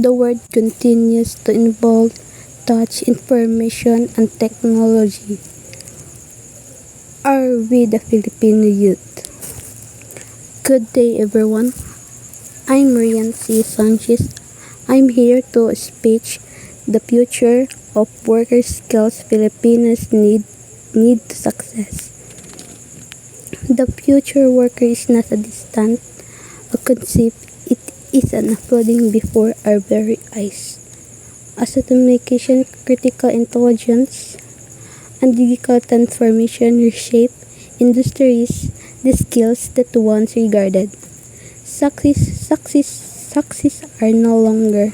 The world continues to involve touch, information, and technology. Are we the Filipino youth? Good day, everyone. I'm Rian C. Sanchez. I'm here to speak the future of worker skills Filipinos need to success. The future worker is not a distant a concept, it is an unfolding before our very eyes. As automation, critical intelligence, and digital transformation reshape industries, the skills that once regarded success are no longer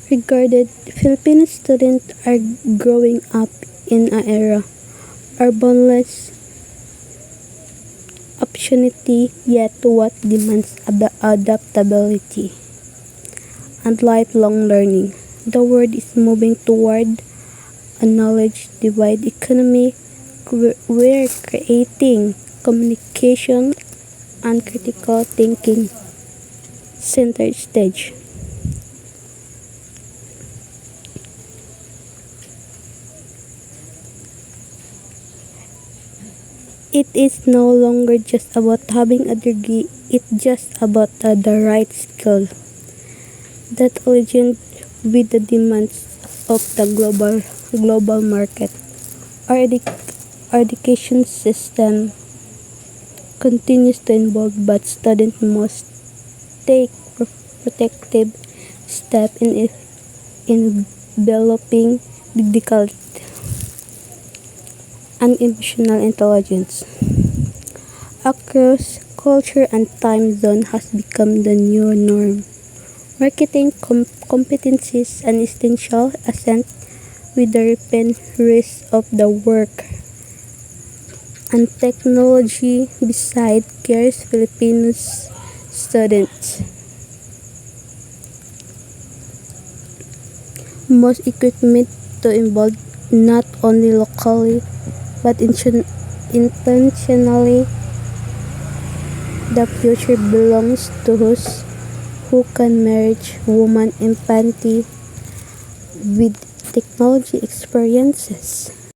regarded. Filipino students are growing up in an era of boundless opportunity, yet what demands adaptability and lifelong learning. The world is moving toward a knowledge divide economy where creating, communication, and critical thinking center stage. It is no longer just about having a degree, it's just about the right skill that aligns with the demands of the global market. Our education system continues to evolve, but students must take protective steps in developing digital and emotional intelligence. Across culture and time zone has become the new norm. Marketing competencies an essential ascent with the rapid rise of the work and technology beside cares Filipinos students. Most equipment to involve not only locally but intentionally. The future belongs to those who can marry woman empathy with technology experiences.